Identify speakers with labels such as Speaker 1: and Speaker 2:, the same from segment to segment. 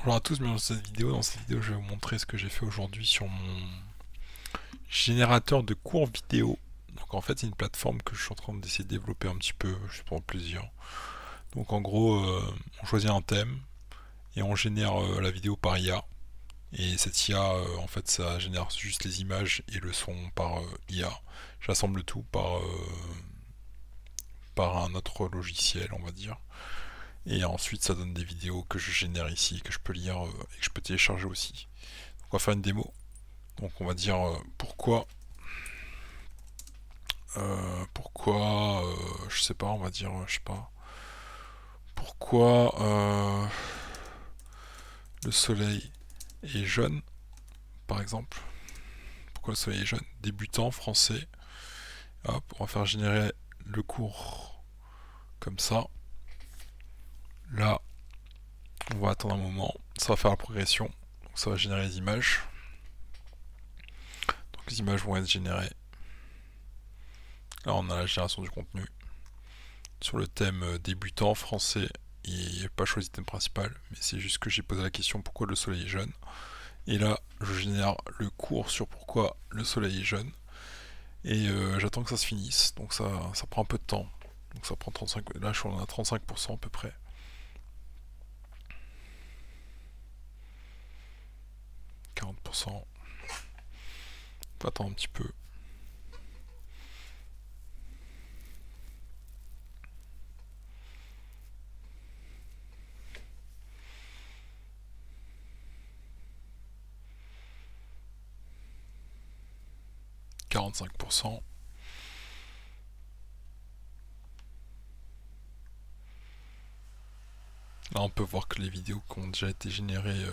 Speaker 1: Bonjour à tous, bienvenue dans cette vidéo. Dans cette vidéo, je vais vous montrer ce que j'ai fait aujourd'hui sur mon générateur de cours vidéo. Donc en fait, c'est une plateforme que je suis en train d'essayer de développer un petit peu, je sais pas, en plaisir. Donc en gros, on choisit un thème et on génère la vidéo par IA. Et cette IA, en fait, ça génère juste les images et le son par IA. J'assemble tout par un autre logiciel, on va dire. Et ensuite, ça donne des vidéos que je génère ici, que je peux lire et que je peux télécharger aussi. Donc on va faire une démo. Donc on va dire pourquoi, je sais pas, on va dire, je sais pas, pourquoi le soleil est jaune, par exemple. Pourquoi le soleil est jaune? Débutant français. Hop, on va faire générer le cours comme ça. Là, on va attendre un moment. Ça va faire la progression. Donc ça va générer les images. Donc les images vont être générées. Là, on a la génération du contenu. Sur le thème débutant français, il n'y a pas choisi de thème principal, mais c'est juste que j'ai posé la question pourquoi le soleil est jaune. Et là, je génère le cours sur pourquoi le soleil est jaune. Et j'attends que ça se finisse. Donc ça prend un peu de temps. Donc ça prend 35. Là, je suis à 35% à peu près. 40%. Faut attendre un petit peu. 45%. Là, on peut voir que les vidéos qui ont déjà été générées,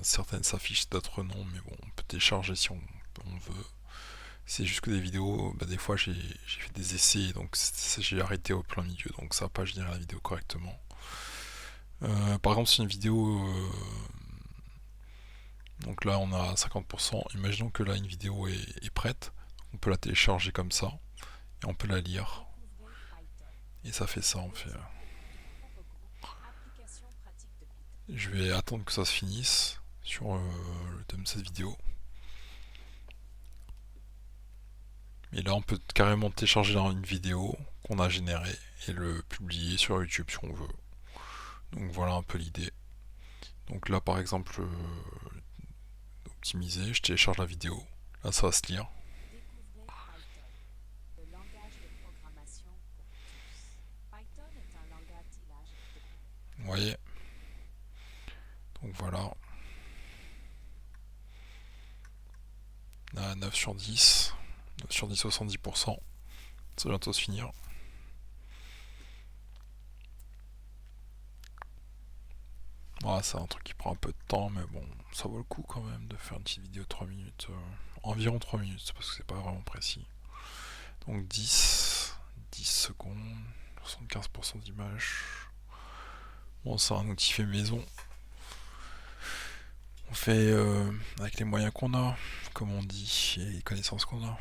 Speaker 1: certaines s'affichent, d'autres non. Mais bon, on peut télécharger si on veut. C'est juste que des vidéos, des fois j'ai fait des essais, donc j'ai arrêté au plein milieu, donc ça n'a pas généré la vidéo correctement. Par exemple, si une vidéo, donc là on a 50%, imaginons que là une vidéo est prête, on peut la télécharger comme ça, et on peut la lire, et ça fait ça, on fait. Je vais attendre que ça se finisse sur le thème de cette vidéo. Et là on peut carrément télécharger une vidéo qu'on a générée et le publier sur YouTube si on veut. Donc voilà un peu l'idée. Donc là par exemple, optimiser, je télécharge la vidéo. Là ça va se lire. Vous voyez. Donc voilà. Là, 9 sur 10. 9 sur 10, 70%. Ça va bientôt se finir. Voilà, c'est un truc qui prend un peu de temps, mais bon, ça vaut le coup quand même de faire une petite vidéo de 3 minutes. Environ 3 minutes, parce que c'est pas vraiment précis. Donc 10 secondes, 75% d'image. Bon, c'est un outil fait maison. On fait avec les moyens qu'on a, comme on dit, et les connaissances qu'on a.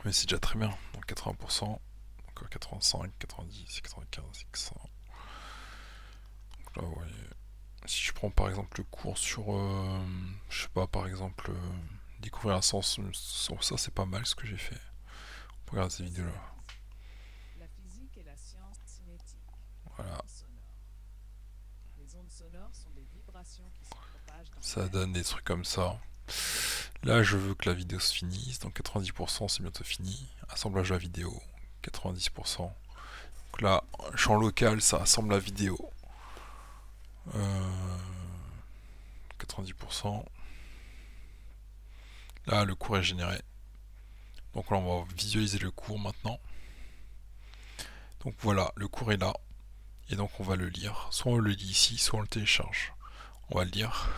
Speaker 1: Mais c'est déjà très bien. Donc 80%, donc 85, 90, 95, 100. Donc là, ouais. Si je prends par exemple le cours sur, je sais pas, par exemple, découvrir un sens, sur ça c'est pas mal ce que j'ai fait. On peut regarder ces vidéos là. Voilà. Ça donne des trucs comme ça. Là, je veux que la vidéo se finisse. Donc 90%, c'est bientôt fini. Assemblage de la vidéo, 90%. Donc là, champ local, ça assemble la vidéo. 90%. Là, le cours est généré. Donc là, on va visualiser le cours maintenant. Donc voilà, le cours est là. Et donc on va le lire. Soit on le lit ici, soit on le télécharge. On va le lire.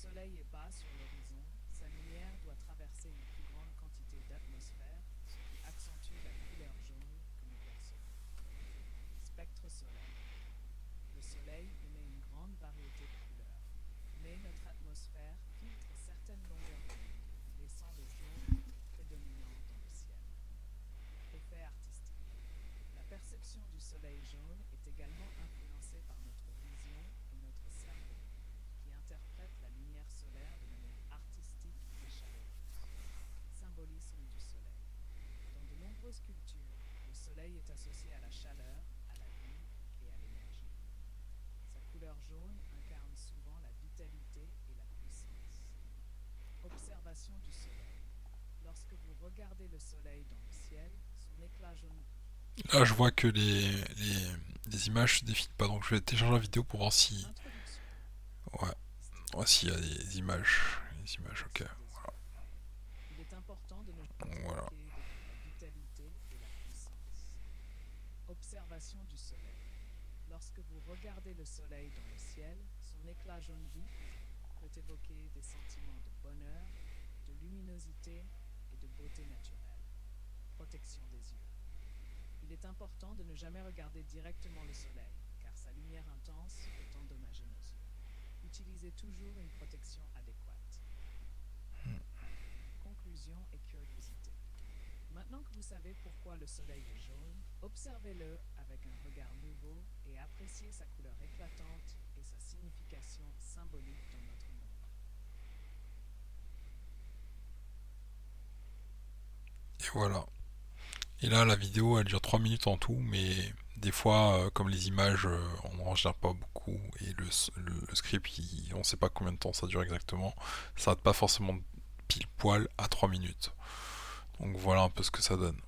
Speaker 2: soleil est bas sur l'horizon, sa lumière doit traverser une plus grande quantité d'atmosphère, ce qui accentue la couleur jaune que nous percevons. Spectre solaire. Le soleil émet une grande variété de couleurs, mais notre atmosphère filtre certaines longueurs d'onde, laissant le jaune prédominant dans le ciel. Effet artistique. La perception du soleil jaune est également influencée par notre vision et notre cerveau, qui interprète la lumière solaire de manière artistique et chaleureuse. Symbolisme du soleil. Dans de nombreuses cultures, le soleil est associé à la chaleur, à la vie et à l'énergie. Sa couleur jaune incarne souvent la vitalité et la puissance. Observation du soleil. Lorsque vous regardez le soleil dans le ciel, son éclat jaune.
Speaker 1: Là, je vois que les images se défilent pas, donc je vais télécharger la vidéo pour voir si.
Speaker 2: Introduction.
Speaker 1: Ouais,
Speaker 2: Style.
Speaker 1: ouais, s'il y a des images. Des images, ok.
Speaker 2: Protection des yeux. Il est important de ne pas
Speaker 1: Donc voilà.
Speaker 2: évoquer la vitalité et la puissance. Observation du soleil. Lorsque vous regardez le soleil dans le ciel, son éclat jaune vif peut évoquer des sentiments de bonheur, de luminosité et de beauté naturelle. Protection des yeux. Il est important de ne jamais regarder directement le soleil, car sa lumière intense peut endommager nos yeux. Utilisez toujours une protection adéquate. Conclusion et curiosité. Maintenant que vous savez pourquoi le soleil est jaune, observez-le avec un regard nouveau et appréciez sa couleur éclatante et sa signification symbolique dans notre monde.
Speaker 1: Et voilà. Et là, la vidéo, elle dure 3 minutes en tout, mais des fois, comme les images, on n'enregistre pas beaucoup, et le script, on sait pas combien de temps ça dure exactement, ça va pas forcément pile poil à 3 minutes. Donc voilà un peu ce que ça donne.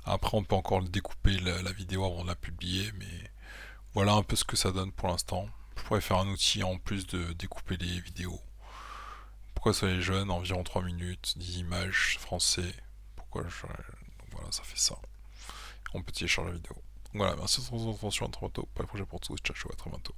Speaker 1: Après, on peut encore le découper la vidéo avant de la publier, mais voilà un peu ce que ça donne pour l'instant. Je pourrais faire un outil en plus de découper les vidéos. Pourquoi ça les jeunes, environ 3 minutes, 10 images, français. Pourquoi je... Donc voilà, ça fait ça. On peut télécharger la vidéo. Donc voilà, merci de votre attention, à très bientôt. Pas le projet pour tous, ciao, ciao, à très bientôt.